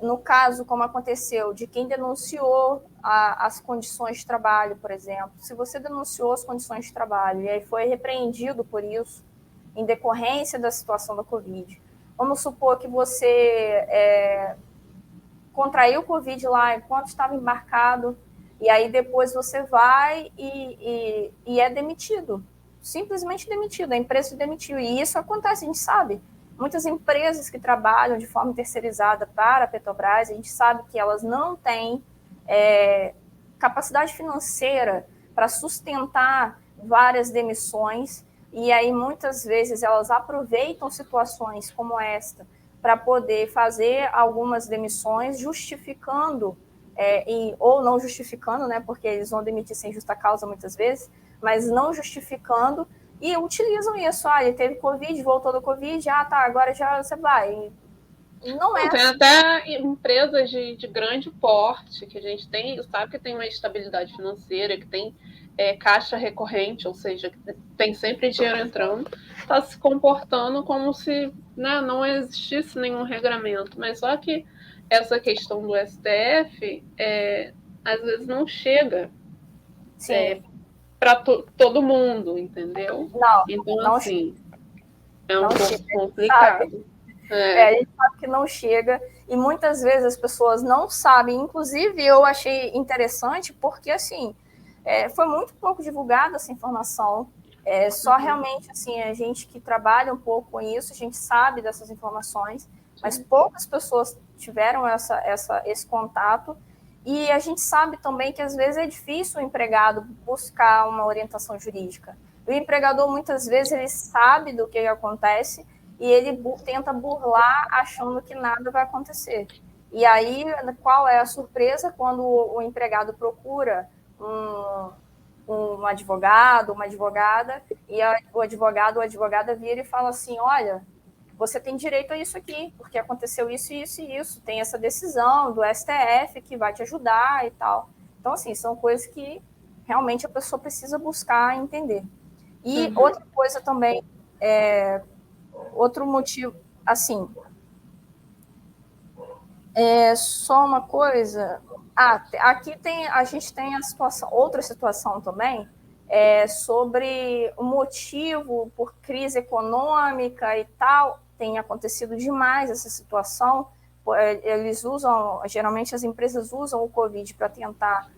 No caso, como aconteceu, de quem denunciou as condições de trabalho, por exemplo. Se você denunciou as condições de trabalho e aí foi repreendido por isso, em decorrência da situação da Covid, vamos supor que você contraiu o Covid lá enquanto estava embarcado, e aí depois você vai e é demitido, simplesmente demitido, a empresa te demitiu, e isso acontece, a gente sabe. Muitas empresas que trabalham de forma terceirizada para a Petrobras, a gente sabe que elas não têm capacidade financeira para sustentar várias demissões, e aí muitas vezes elas aproveitam situações como esta para poder fazer algumas demissões, justificando, ou não justificando, né, porque eles vão demitir sem justa causa muitas vezes, mas não justificando, e utilizam isso. Ele teve Covid, voltou do Covid, tá, agora já você vai. Não é Tem assim. até empresas de grande porte que a gente tem, sabe que tem uma estabilidade financeira, que tem caixa recorrente, ou seja, que tem sempre dinheiro entrando, está se comportando como se, né, não existisse nenhum regramento. Mas só que essa questão do STF às vezes não chega para todo mundo, entendeu? Não, Então, não, assim, é um não pouco chega, complicado. a gente sabe que não chega, e muitas vezes as pessoas não sabem. Inclusive, eu achei interessante porque, assim, foi muito pouco divulgada essa informação. Só realmente, assim, a gente que trabalha um pouco com isso, a gente sabe dessas informações, mas poucas pessoas tiveram esse contato. E a gente sabe também que, às vezes, é difícil o empregado buscar uma orientação jurídica. O empregador, muitas vezes, ele sabe do que acontece, e ele tenta burlar achando que nada vai acontecer. E aí, qual é a surpresa quando o empregado procura um advogado, uma advogada, e o advogado ou a advogada vira e fala assim, olha, você tem direito a isso aqui, porque aconteceu isso, isso e isso, tem essa decisão do STF que vai te ajudar e tal. Então, assim, são coisas que realmente a pessoa precisa buscar entender. E outra coisa também, outro motivo, assim, só uma coisa. Aqui a gente tem outra situação também, sobre o motivo por crise econômica e tal. Tem acontecido demais essa situação. Eles usam, geralmente as empresas usam o Covid para tentar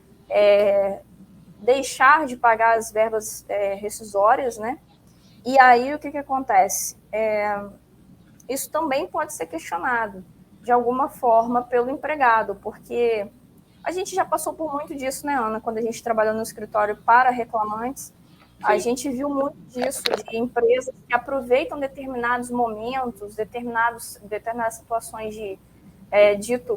deixar de pagar as verbas rescisórias, né? E aí o que acontece? Isso também pode ser questionado de alguma forma pelo empregado, porque a gente já passou por muito disso, né, Ana? Quando a gente trabalhou no escritório para reclamantes, a gente viu muito disso, de empresas que aproveitam determinados momentos, determinadas situações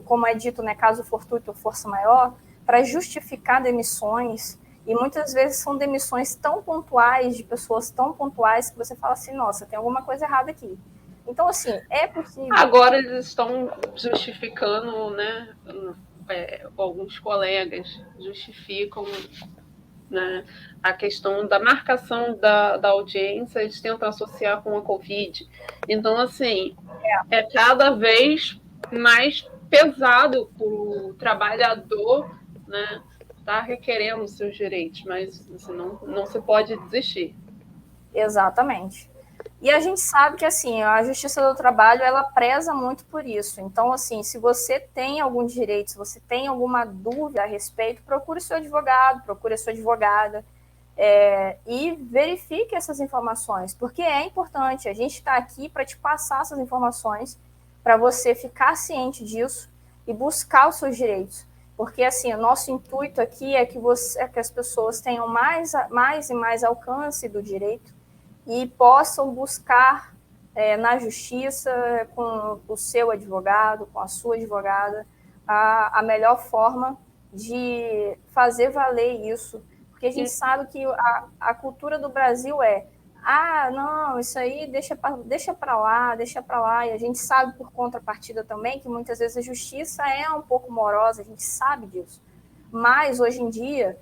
como é dito, né, caso fortuito ou força maior, para justificar demissões. E muitas vezes são demissões tão pontuais, de pessoas tão pontuais, que você fala assim, nossa, tem alguma coisa errada aqui. Então, assim, é possível. Agora eles estão justificando, né? Alguns colegas justificam, né, a questão da marcação da audiência, eles tentam associar com a Covid. Então, assim, é cada vez mais pesado para o trabalhador, né, tá requerendo seus direitos, mas assim, não se pode desistir. Exatamente. E a gente sabe que, assim, a Justiça do Trabalho, ela preza muito por isso. Então, assim, se você tem algum direito, se você tem alguma dúvida a respeito, procure seu advogado, procure a sua advogada, e verifique essas informações, porque é importante. A gente está aqui para te passar essas informações, para você ficar ciente disso e buscar os seus direitos. Porque, assim, o nosso intuito aqui é que as pessoas tenham mais e mais alcance do direito e possam buscar na justiça, com o seu advogado, com a sua advogada, a melhor forma de fazer valer isso. Porque a gente sabe que a cultura do Brasil não, isso aí deixa para lá, e a gente sabe por contrapartida também que muitas vezes a justiça é um pouco morosa, a gente sabe disso. Mas, hoje em dia,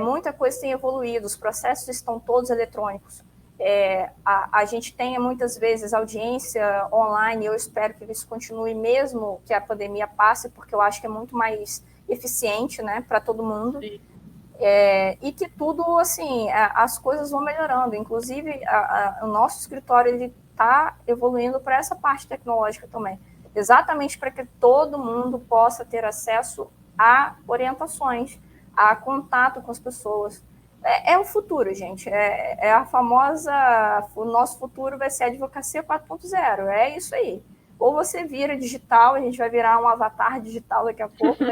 muita coisa tem evoluído, os processos estão todos eletrônicos. A gente tem muitas vezes audiência online, eu espero que isso continue mesmo que a pandemia passe, porque eu acho que é muito mais eficiente, né, para todo mundo. E que tudo, assim, as coisas vão melhorando. Inclusive, o nosso escritório ele está evoluindo para essa parte tecnológica também, exatamente para que todo mundo possa ter acesso a orientações, a contato com as pessoas. É o futuro, gente. É a famosa... O nosso futuro vai ser a advocacia 4.0. É isso aí. Ou você vira digital, a gente vai virar um avatar digital daqui a pouco um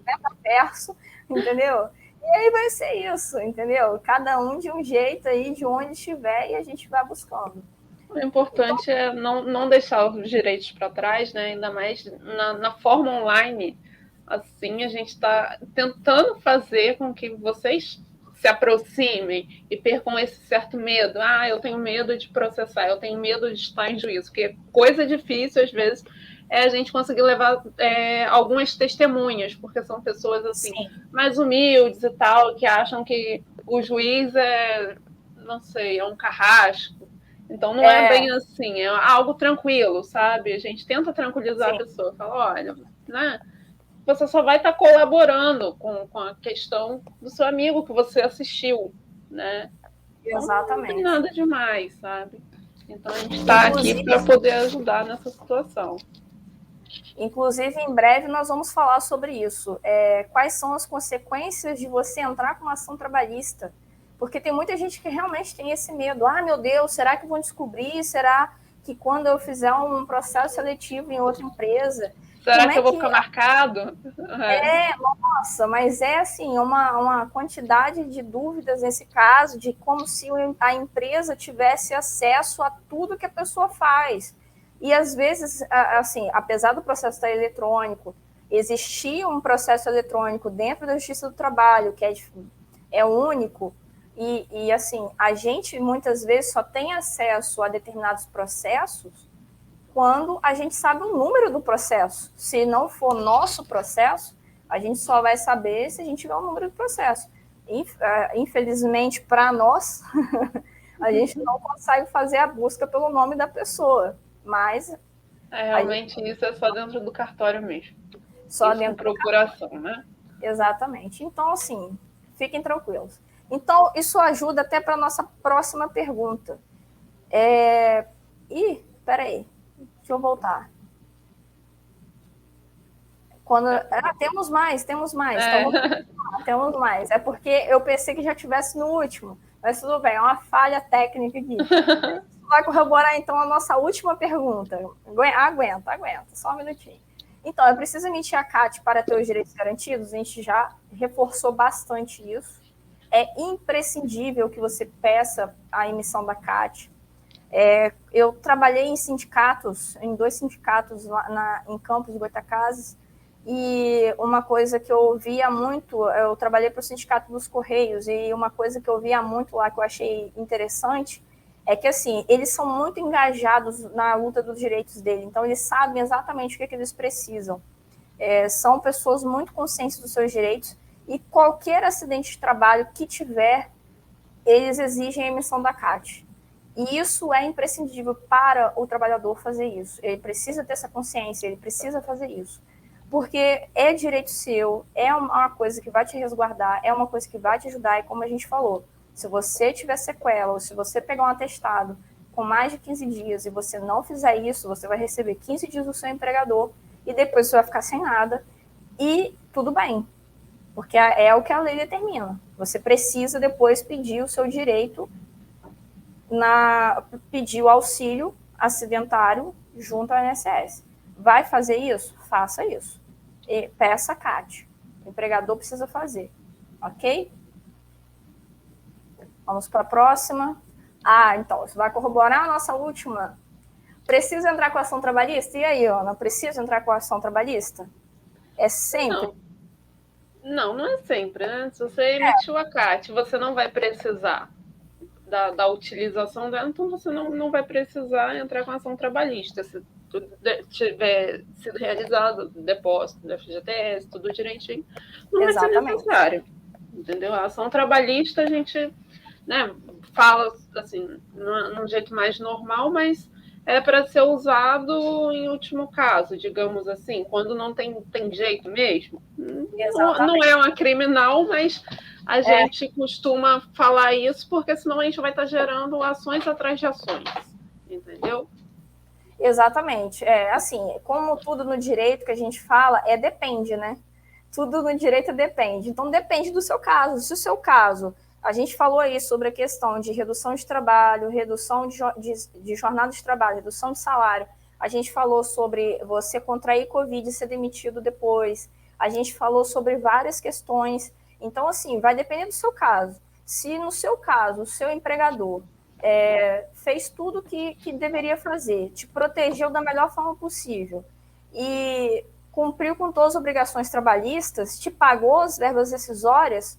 metaverso, entendeu? E aí vai ser isso, entendeu? Cada um de um jeito aí, de onde estiver, e a gente vai buscando. O importante é não deixar os direitos para trás, né? Ainda mais na forma online. Assim, a gente está tentando fazer com que vocês se aproximem e percam esse certo medo. Eu tenho medo de processar, eu tenho medo de estar em juízo, porque coisa difícil, às vezes, é a gente conseguir levar algumas testemunhas, porque são pessoas assim, mais humildes e tal, que acham que o juiz não sei, é um carrasco. Então não é bem assim, é algo tranquilo, sabe? A gente tenta tranquilizar a pessoa, fala, olha, né? Você só vai estar colaborando com a questão do seu amigo que você assistiu, né? Exatamente. Então, não tem nada demais, sabe? Então a gente está aqui para poder ajudar nessa situação. Inclusive, em breve nós vamos falar sobre isso. Quais são as consequências de você entrar com uma ação trabalhista? Porque tem muita gente que realmente tem esse medo. Meu Deus, será que vão descobrir? Será que quando eu fizer um processo seletivo em outra empresa... Será que eu vou ficar marcado? Nossa, mas é assim, uma quantidade de dúvidas nesse caso, de como se a empresa tivesse acesso a tudo que a pessoa faz. E às vezes, assim, apesar do processo estar eletrônico, existir um processo eletrônico dentro da Justiça do Trabalho, que é único, e assim, a gente muitas vezes só tem acesso a determinados processos quando a gente sabe o número do processo. Se não for nosso processo, a gente só vai saber se a gente tiver o número do processo. Infelizmente, para nós, a gente não consegue fazer a busca pelo nome da pessoa, mas... realmente isso é só dentro do cartório mesmo. Só isso dentro da procuração, né? Exatamente. Então, assim, fiquem tranquilos. Então, isso ajuda até para a nossa próxima pergunta. Peraí. Deixa eu voltar. Temos mais. Temos mais. É porque eu pensei que já tivesse no último. Mas tudo bem, é uma falha técnica aqui. Vai corroborar, então, a nossa última pergunta. Aguenta. Só um minutinho. Então, eu preciso emitir a CAT para ter os direitos garantidos? A gente já reforçou bastante isso. É imprescindível que você peça a emissão da CAT. Eu trabalhei em 2 sindicatos em Campos do Goytacazes, e uma coisa que eu ouvia muito, eu trabalhei para o Sindicato dos Correios, e uma coisa que eu ouvia muito lá, que eu achei interessante, é que assim, eles são muito engajados na luta dos direitos dele, então eles sabem exatamente o que eles precisam. São pessoas muito conscientes dos seus direitos, e qualquer acidente de trabalho que tiver, eles exigem a emissão da CAT. E isso é imprescindível para o trabalhador fazer isso. Ele precisa ter essa consciência, ele precisa fazer isso. Porque é direito seu, é uma coisa que vai te resguardar, é uma coisa que vai te ajudar. E como a gente falou, se você tiver sequela, ou se você pegar um atestado com mais de 15 dias e você não fizer isso, você vai receber 15 dias do seu empregador e depois você vai ficar sem nada. E tudo bem, porque é o que a lei determina. Você precisa depois pedir o seu direito, pedir o auxílio acidentário junto ao INSS. Vai fazer isso? Faça isso. E peça a CAT. O empregador precisa fazer. Ok? Vamos para a próxima. Então, você vai corroborar a nossa última. Precisa entrar com a ação trabalhista? E aí, Ana, precisa entrar com a ação trabalhista? É sempre? Não é sempre, né? Se você emitiu a CAT, você não vai precisar da utilização dela, então você não vai precisar entrar com ação trabalhista. Se tiver sido realizado o depósito da FGTS, tudo direitinho, não vai ser necessário. entendeu? A ação trabalhista a gente, né, fala assim, num jeito mais normal, mas é para ser usado em último caso, digamos assim, quando não tem jeito mesmo. Não é uma criminal, mas a gente costuma falar isso porque senão a gente vai estar gerando ações atrás de ações, entendeu? Exatamente. Assim, como tudo no direito que a gente fala, depende, né? Tudo no direito depende. Então, depende do seu caso. Se o seu caso, a gente falou aí sobre a questão de redução de trabalho, redução de jornada de trabalho, redução de salário. A gente falou sobre você contrair Covid e ser demitido depois. A gente falou sobre várias questões. Então, assim, vai depender do seu caso. Se no seu caso, o seu empregador fez tudo que deveria fazer, te protegeu da melhor forma possível e cumpriu com todas as obrigações trabalhistas, te pagou as verbas rescisórias,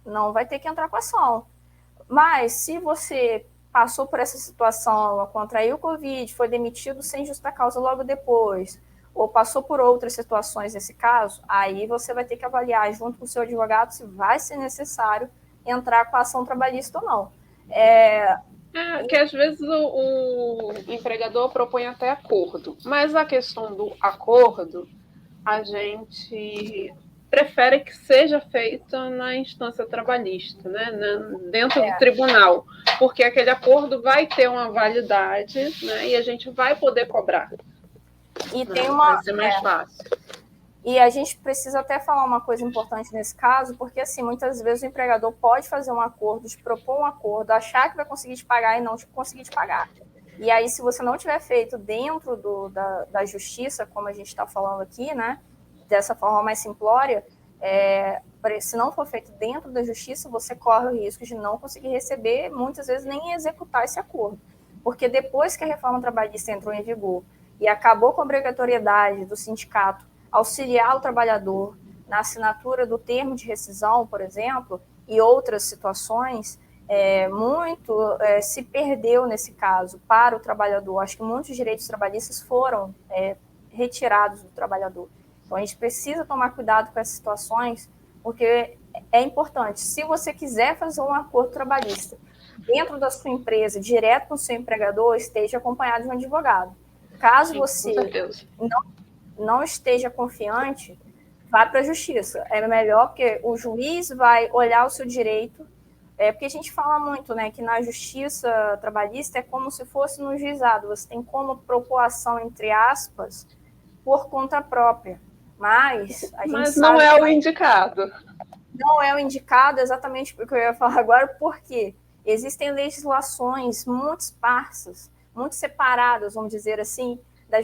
não vai ter que entrar com ação. Mas se você passou por essa situação, contraiu o Covid, foi demitido sem justa causa logo depois, ou passou por outras situações nesse caso, aí você vai ter que avaliar junto com o seu advogado se vai ser necessário entrar com a ação trabalhista ou não. Que às vezes o empregador propõe até acordo, mas a questão do acordo, a gente prefere que seja feita na instância trabalhista, né? Dentro do tribunal, porque aquele acordo vai ter uma validade, né? E a gente vai poder cobrar. E vai ser mais fácil. E a gente precisa até falar uma coisa importante nesse caso, porque assim, muitas vezes o empregador pode fazer um acordo, te propor um acordo, achar que vai conseguir te pagar e não conseguir te pagar. E aí, se você não tiver feito dentro da justiça, como a gente está falando aqui, né, dessa forma mais simplória, se não for feito dentro da justiça, você corre o risco de não conseguir receber, muitas vezes nem executar esse acordo. Porque depois que a reforma trabalhista entrou em vigor e acabou com a obrigatoriedade do sindicato auxiliar o trabalhador na assinatura do termo de rescisão, por exemplo, e outras situações, muito se perdeu nesse caso para o trabalhador. Acho que muitos direitos trabalhistas foram retirados do trabalhador. Então, a gente precisa tomar cuidado com essas situações, porque é importante. Se você quiser fazer um acordo trabalhista dentro da sua empresa, direto com o seu empregador, esteja acompanhado de um advogado. Caso você não esteja confiante, vá para a justiça. É melhor porque o juiz vai olhar o seu direito, porque a gente fala muito, né, que na justiça trabalhista é como se fosse no juizado, você tem como propor ação, entre aspas, por conta própria, mas a gente não é o indicado. Não é o indicado, exatamente porque eu ia falar agora, porque existem legislações muito esparsas, muito separadas, vamos dizer assim, da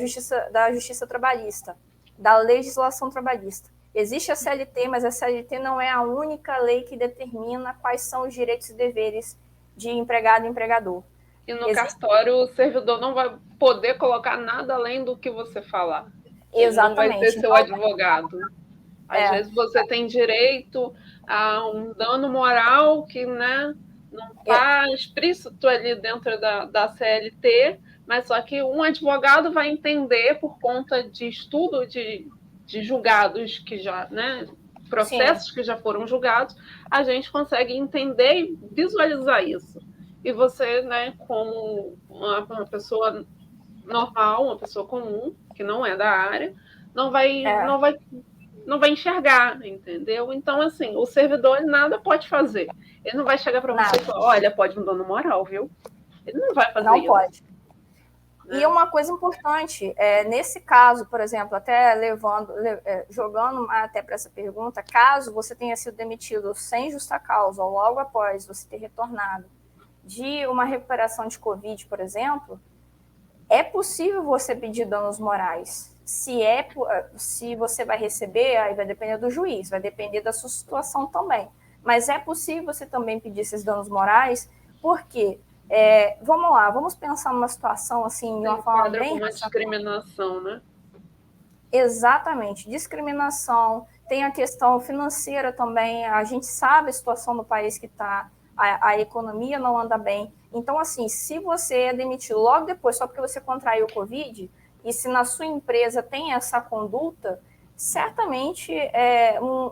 justiça trabalhista, da legislação trabalhista. Existe a CLT, mas a CLT não é a única lei que determina quais são os direitos e deveres de empregado e empregador. E no cartório, o servidor não vai poder colocar nada além do que você falar. Exatamente. Ele não vai ser seu advogado. Às vezes você tem direito a um dano moral que, né, não está explícito ali dentro da CLT, mas só que um advogado vai entender por conta de estudo de julgados que já, né, processos que já foram julgados, a gente consegue entender e visualizar isso. E você, né, como uma pessoa normal, uma pessoa comum, que não é da área, não vai enxergar, entendeu? Então, assim, o servidor nada pode fazer. Ele não vai chegar para você e falar, olha, pode um dano moral, viu? Ele não vai fazer isso. Não pode. E uma coisa importante, nesse caso, por exemplo, até jogando até para essa pergunta, caso você tenha sido demitido sem justa causa ou logo após você ter retornado de uma recuperação de Covid, por exemplo, é possível você pedir danos morais. Se você vai receber, aí vai depender do juiz, vai depender da sua situação também. Mas é possível você também pedir esses danos morais, porque vamos lá, vamos pensar numa situação assim, de uma forma bem... uma discriminação, né? Exatamente, discriminação, tem a questão financeira também, a gente sabe a situação do país que está, a economia não anda bem. Então, assim, se você é demitido logo depois, só porque você contraiu o Covid, e se na sua empresa tem essa conduta, certamente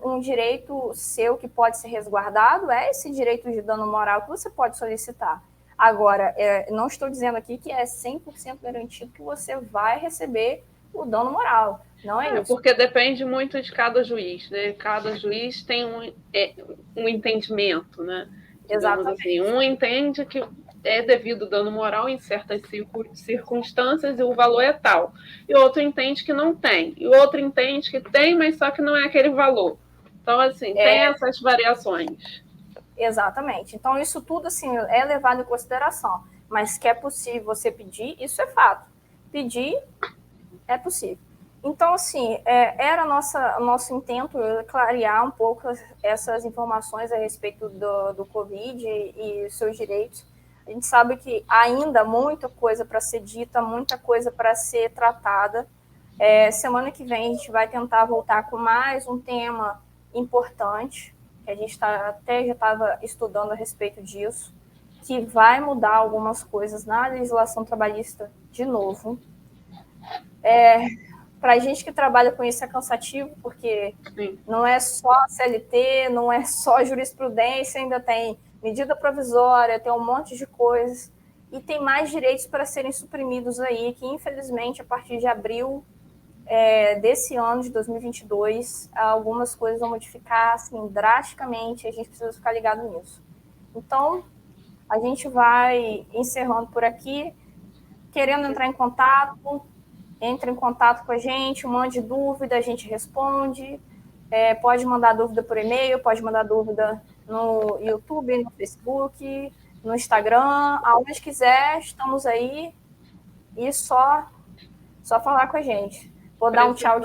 um direito seu que pode ser resguardado é esse direito de dano moral que você pode solicitar. Agora, não estou dizendo aqui que é 100% garantido que você vai receber o dano moral. Não é isso. Porque depende muito de cada juiz, né? Cada juiz tem um entendimento, né? Digamos assim, um entende que é devido dano moral em certas circunstâncias e o valor é tal. E outro entende que não tem. E outro entende que tem, mas só que não é aquele valor. Então, assim, tem essas variações. Exatamente. Então, isso tudo assim, é levado em consideração. Mas que é possível você pedir, isso é fato. Pedir é possível. Então, assim, era nosso intento clarear um pouco essas informações a respeito do Covid e seus direitos. A gente sabe que ainda muita coisa para ser dita, muita coisa para ser tratada. Semana que vem a gente vai tentar voltar com mais um tema importante, que a gente já estava estudando a respeito disso, que vai mudar algumas coisas na legislação trabalhista de novo. Para a gente que trabalha com isso é cansativo, porque não é só CLT, não é só jurisprudência, ainda tem medida provisória, tem um monte de coisas, e tem mais direitos para serem suprimidos aí, que infelizmente a partir de abril desse ano de 2022, algumas coisas vão modificar assim, drasticamente, a gente precisa ficar ligado nisso. Então, a gente vai encerrando por aqui. Querendo entrar em contato, entre em contato com a gente, mande dúvida, a gente responde. Pode mandar dúvida por e-mail, pode mandar dúvida no YouTube, no Facebook, no Instagram, aonde quiser, estamos aí. E só falar com a gente. Vou dar um tchau.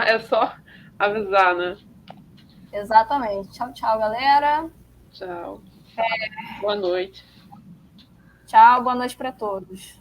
É só avisar, né? Exatamente. Tchau, tchau, galera. Tchau. Boa noite. Tchau, boa noite para todos.